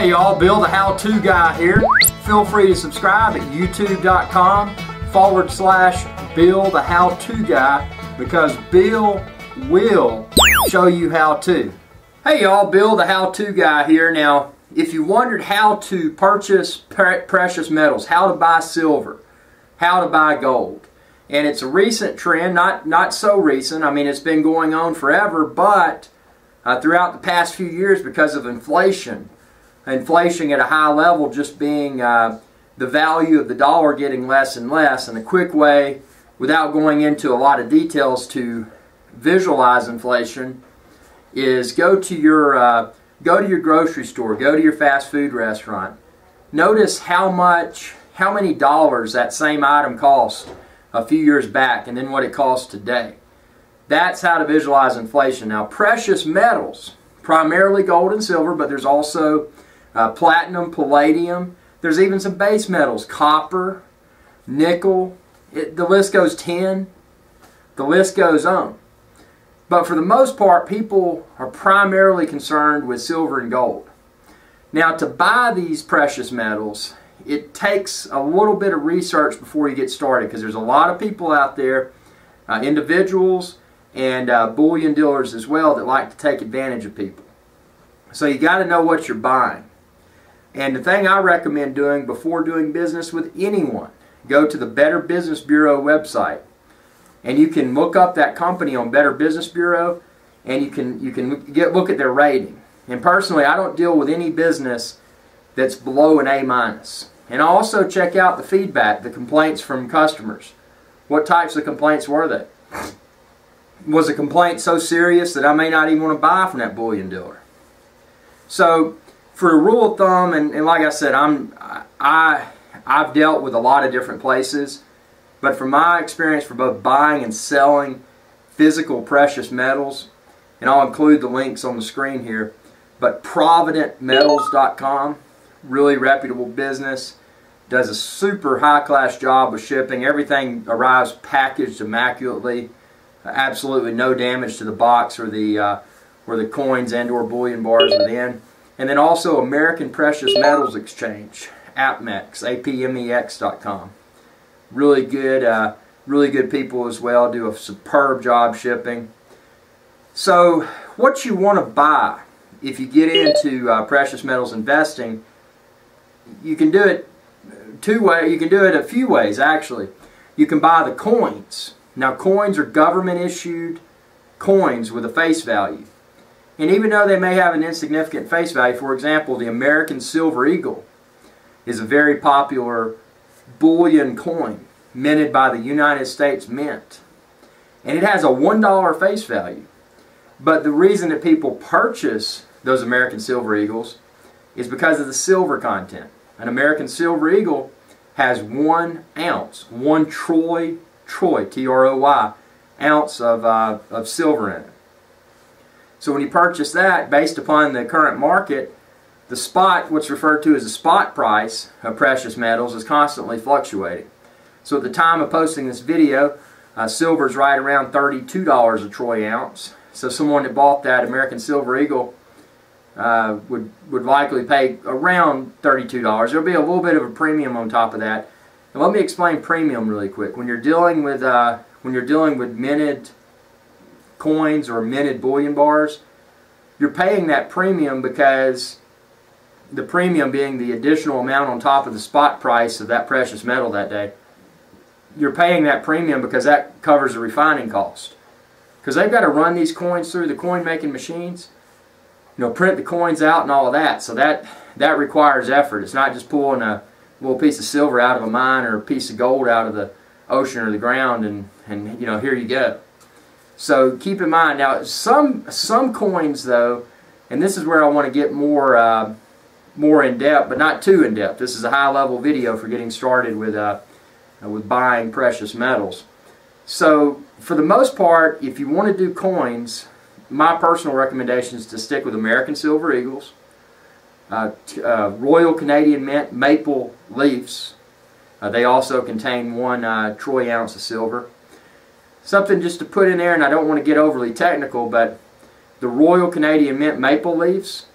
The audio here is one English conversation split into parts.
Hey y'all, Bill the How-To Guy here. Feel free to subscribe at youtube.com/Bill the How-To Guy because Bill will show you how to. Hey y'all, Bill the How-To Guy here. Now, if you wondered how to purchase precious metals, how to buy silver, how to buy gold, and it's a recent trend, not so recent. I mean, it's been going on forever, but throughout the past few years, because of inflation at a high level just being the value of the dollar getting less and less, and a quick way, without going into a lot of details, to visualize inflation is go to your grocery store, go to your fast food restaurant. Notice how many dollars that same item cost a few years back and then what it costs today. That's how to visualize inflation. Now, precious metals, primarily gold and silver, but there's also platinum, palladium. There's even some base metals, copper, nickel. The list goes 10. The list goes on. But for the most part, people are primarily concerned with silver and gold. Now, to buy these precious metals, it takes a little bit of research before you get started, because there's a lot of people out there, individuals and bullion dealers as well, that like to take advantage of people. So you got to know what you're buying. And the thing I recommend doing before doing business with anyone, go to the Better Business Bureau website, and you can look up that company on Better Business Bureau, and you can look at their rating. And personally, I don't deal with any business that's below an A-. And I also check out the feedback, the complaints from customers. What types of complaints were they? Was a complaint so serious that I may not even want to buy from that bullion dealer? So, for a rule of thumb, and like I said, I've dealt with a lot of different places, but from my experience for both buying and selling physical precious metals, and I'll include the links on the screen here, but ProvidentMetals.com, really reputable business, does a super high-class job of shipping. Everything arrives packaged immaculately, absolutely no damage to the box or the coins and or bullion bars within. And then also American Precious Metals Exchange, APMEX, APMEX.com. Really good people as well, do a superb job shipping. So what you want to buy if you get into precious metals investing, you can do it two ways. You can do it a few ways, actually. You can buy the coins. Now, coins are government issued coins with a face value. And even though they may have an insignificant face value, for example, the American Silver Eagle is a very popular bullion coin minted by the United States Mint. And it has a $1 face value. But the reason that people purchase those American Silver Eagles is because of the silver content. An American Silver Eagle has 1 ounce, 1 troy, T-R-O-Y, ounce of silver in it. So when you purchase that, based upon the current market, the spot, what's referred to as the spot price of precious metals, is constantly fluctuating. So at the time of posting this video, silver is right around $32 a troy ounce. So someone that bought that American Silver Eagle would likely pay around $32. There'll be a little bit of a premium on top of that. And let me explain premium really quick. When you're dealing with minted coins or minted bullion bars, you're paying that premium because the premium being the additional amount on top of the spot price of that precious metal that day. You're paying that premium because that covers the refining cost. Because they've got to run these coins through the coin making machines, print the coins out and all of that. So that requires effort. It's not just pulling a little piece of silver out of a mine or a piece of gold out of the ocean or the ground and here you go. So keep in mind, now some coins though, and this is where I want to get more in depth, but not too in depth. This is a high level video for getting started with buying precious metals. So for the most part, if you want to do coins, my personal recommendation is to stick with American Silver Eagles, Royal Canadian Mint maple leafs. They also contain 1 troy ounce of silver. Something just to put in there, and I don't want to get overly technical, but the Royal Canadian Mint maple leaves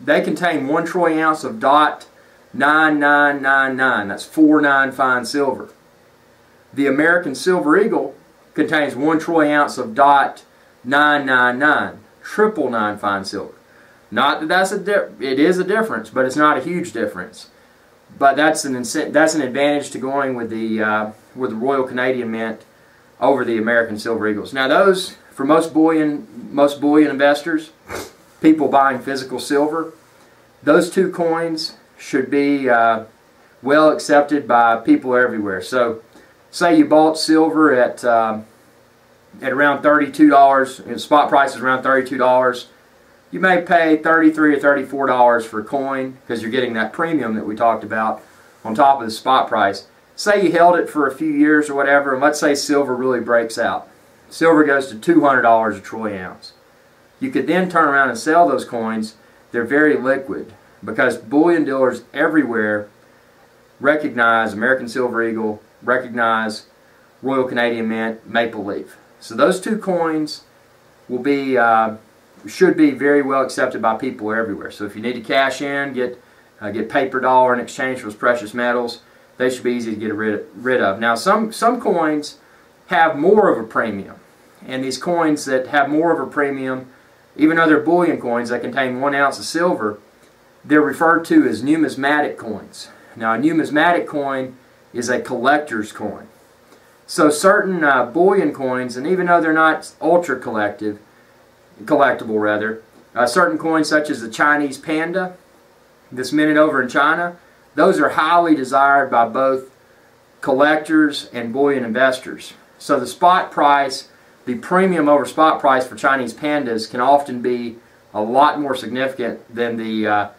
they contain 1 troy ounce of .9999. That's 49 fine silver. The American Silver Eagle contains 1 troy ounce of .999, 999 fine silver. Not that it is a difference, but it's not a huge difference. But that's an advantage to going with the Royal Canadian Mint over the American Silver Eagles. Now those, for most bullion investors, people buying physical silver, those two coins should be well accepted by people everywhere. So say you bought silver at around $32, and spot price is around $32. You may pay $33 or $34 for a coin because you're getting that premium that we talked about on top of the spot price. Say you held it for a few years or whatever, and let's say silver really breaks out. Silver goes to $200 a troy ounce. You could then turn around and sell those coins. They're very liquid because bullion dealers everywhere recognize American Silver Eagle, recognize Royal Canadian Mint, Maple Leaf. So those two coins will be should be very well accepted by people everywhere. So if you need to cash in, get paper dollar in exchange for those precious metals, they should be easy to get rid of. Now some coins have more of a premium, and these coins that have more of a premium, even though they're bullion coins that contain 1 ounce of silver, they're referred to as numismatic coins. Now a numismatic coin is a collector's coin. So certain bullion coins, and even though they're not ultra collectible rather, certain coins such as the Chinese panda, that's minted over in China, those are highly desired by both collectors and bullion investors. So the spot price, the premium over spot price for Chinese pandas can often be a lot more significant than the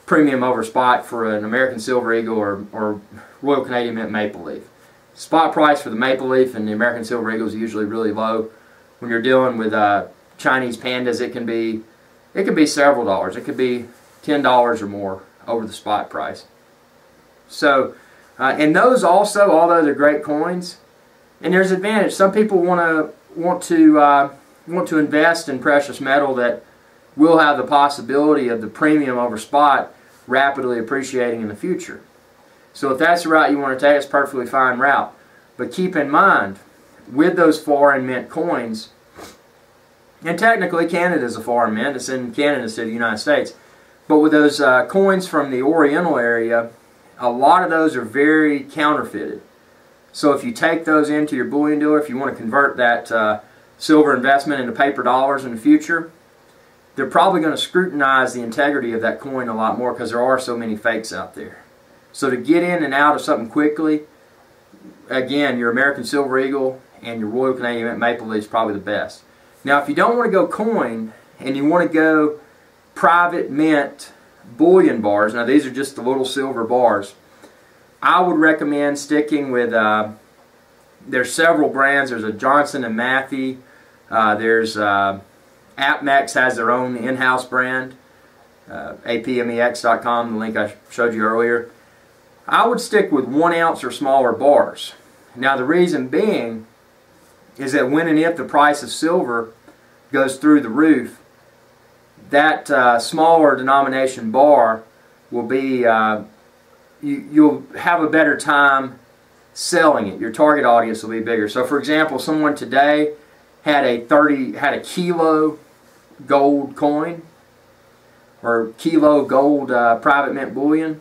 premium over spot for an American Silver Eagle or Royal Canadian Mint Maple Leaf. Spot price for the Maple Leaf and the American Silver Eagle is usually really low. When you're dealing with Chinese pandas, it can be several dollars. It could be $10 or more over the spot price. So, and those also, although they're great coins, and there's advantage. Some people want to invest in precious metal that will have the possibility of the premium over spot rapidly appreciating in the future. So if that's the route you want to take, it's a perfectly fine route. But keep in mind, with those foreign mint coins, and technically Canada is a foreign mint, it's in Canada instead of the United States, but with those coins from the Oriental area, a lot of those are very counterfeited. So if you take those into your bullion dealer, if you want to convert that silver investment into paper dollars in the future, they're probably going to scrutinize the integrity of that coin a lot more because there are so many fakes out there. So to get in and out of something quickly, again, your American Silver Eagle and your Royal Canadian Mint Maple Leaf is probably the best. Now if you don't want to go coin and you want to go private mint bullion bars, now these are just the little silver bars, I would recommend sticking with, there's several brands. There's a Johnson and Matthey, there's APMEX has their own in-house brand, apmex.com, the link I showed you earlier. I would stick with 1 ounce or smaller bars. Now the reason being is that when and if the price of silver goes through the roof, that smaller denomination bar will be, you'll have a better time selling it. Your target audience will be bigger. So for example, someone today had a kilo gold coin or kilo gold private mint bullion.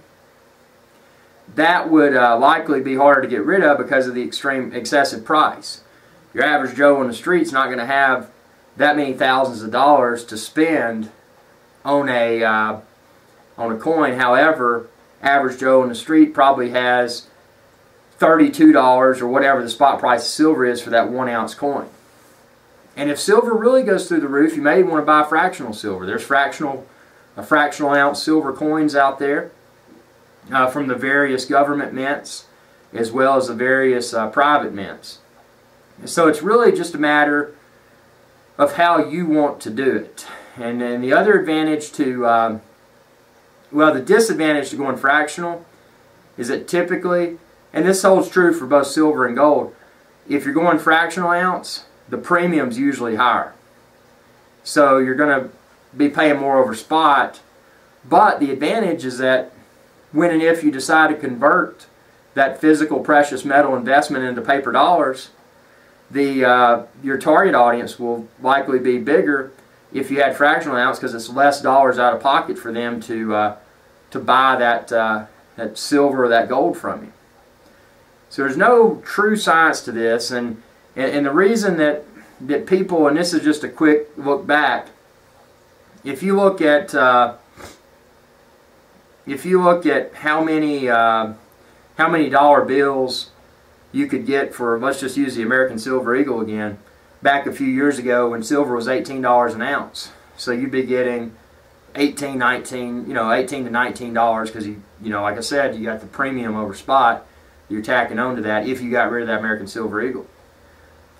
That would likely be harder to get rid of because of the excessive price. Your average Joe on the street's not going to have that many thousands of dollars to spend on a coin. However, average Joe on the street probably has $32 or whatever the spot price of silver is for that 1 ounce coin. And if silver really goes through the roof, you may want to buy fractional silver. There's fractional ounce silver coins out there from the various government mints as well as the various private mints. And so it's really just a matter of how you want to do it. And then the other advantage to, well, the disadvantage to going fractional is that typically, and this holds true for both silver and gold, if you're going fractional ounce, the premium's usually higher. So you're going to be paying more over spot But the advantage is that when and if you decide to convert that physical precious metal investment into paper dollars, your target audience will likely be bigger if you had fractional amounts, because it's less dollars out of pocket for them to buy that silver or that gold from you. So there's no true science to this, and the reason that people, and this is just a quick look back, if you look at how many dollar bills you could get for, let's just use the American Silver Eagle again, back a few years ago when silver was $18 an ounce. So you'd be getting $18 to $19 because like I said, you got the premium over spot you're tacking on to that if you got rid of that American Silver Eagle.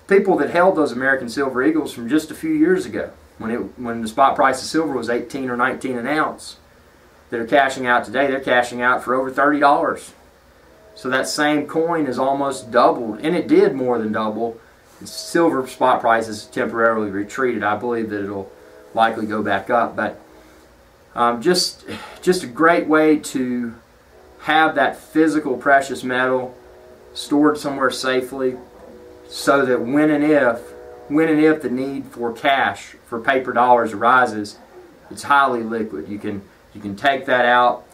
People that held those American Silver Eagles from just a few years ago, when the spot price of silver was 18 or 19 an ounce, that are cashing out today, they're cashing out for over $30. So that same coin is almost doubled, and it did more than double. The silver spot price has temporarily retreated. I believe that it'll likely go back up, but just a great way to have that physical precious metal stored somewhere safely, so that when and if the need for cash, for paper dollars arises, it's highly liquid. You can take that out,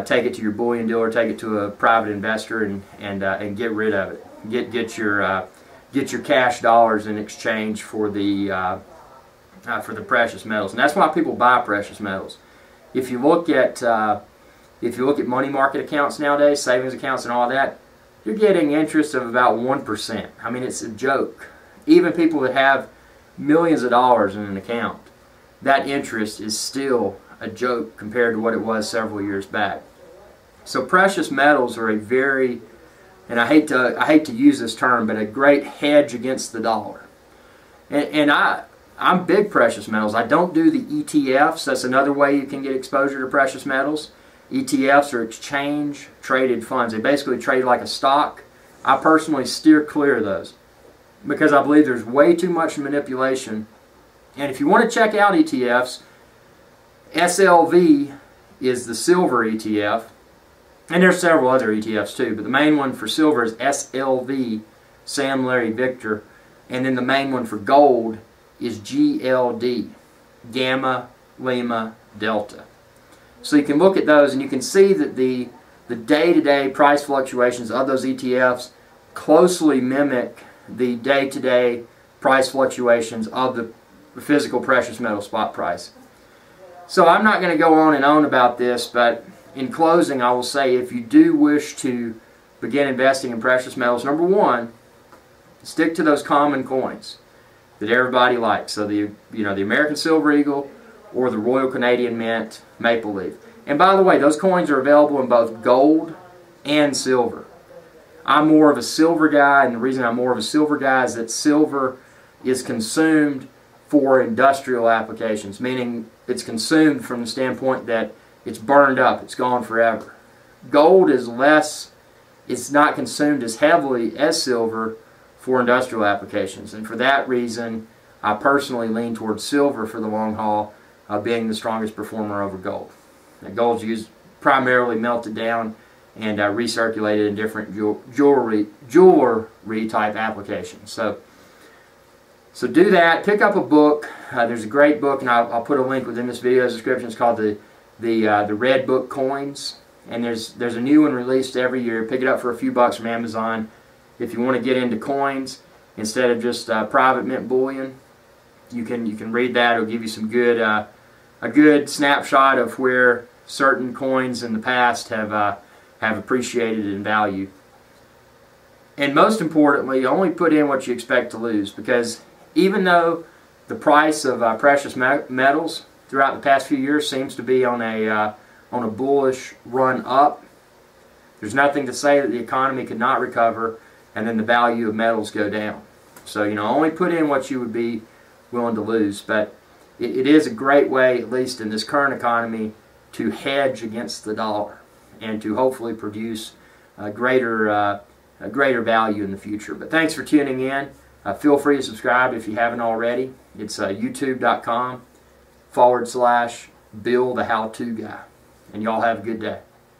take it to your bullion dealer, take it to a private investor, and get rid of it. Get your cash dollars in exchange for the precious metals, and that's why people buy precious metals. If you look at money market accounts nowadays, savings accounts, and all that, you're getting interest of about 1%. I mean, it's a joke. Even people that have millions of dollars in an account, that interest is still a joke compared to what it was several years back. So precious metals are a very, and I hate to use this term, but a great hedge against the dollar. And I'm big precious metals. I don't do the ETFs. That's another way you can get exposure to precious metals. ETFs are exchange traded funds. They basically trade like a stock. I personally steer clear of those because I believe there's way too much manipulation. And if you want to check out ETFs, SLV is the silver ETF, and there's several other ETFs too, but the main one for silver is SLV, Sam, Larry, Victor, and then the main one for gold is GLD, Gamma, Lima, Delta. So you can look at those and you can see that the day-to-day price fluctuations of those ETFs closely mimic the day-to-day price fluctuations of the physical precious metal spot price. So I'm not going to go on and on about this, but in closing I will say, if you do wish to begin investing in precious metals, number one, stick to those common coins that everybody likes. So the American Silver Eagle or the Royal Canadian Mint Maple Leaf. And by the way, those coins are available in both gold and silver. I'm more of a silver guy, and the reason I'm more of a silver guy is that silver is consumed for industrial applications, meaning it's consumed from the standpoint that it's burned up, it's gone forever. Gold is less, it's not consumed as heavily as silver for industrial applications, and for that reason I personally lean towards silver for the long haul, being the strongest performer over gold. Now, gold's used primarily melted down and recirculated in different jewelry type applications. So do that. Pick up a book. There's a great book, and I'll put a link within this video's description. It's called the Red Book Coins, and there's a new one released every year. Pick it up for a few bucks from Amazon if you want to get into coins instead of just private mint bullion. You can read that. It'll give you some good a good snapshot of where certain coins in the past have appreciated in value. And most importantly, only put in what you expect to lose, because even though the price of precious metals throughout the past few years seems to be on a bullish run up, there's nothing to say that the economy could not recover and then the value of metals go down. So only put in what you would be willing to lose. But it is a great way, at least in this current economy, to hedge against the dollar and to hopefully produce a greater value in the future. But thanks for tuning in. Feel free to subscribe if you haven't already. It's youtube.com/Bill the How To Guy. and y'all have a good day.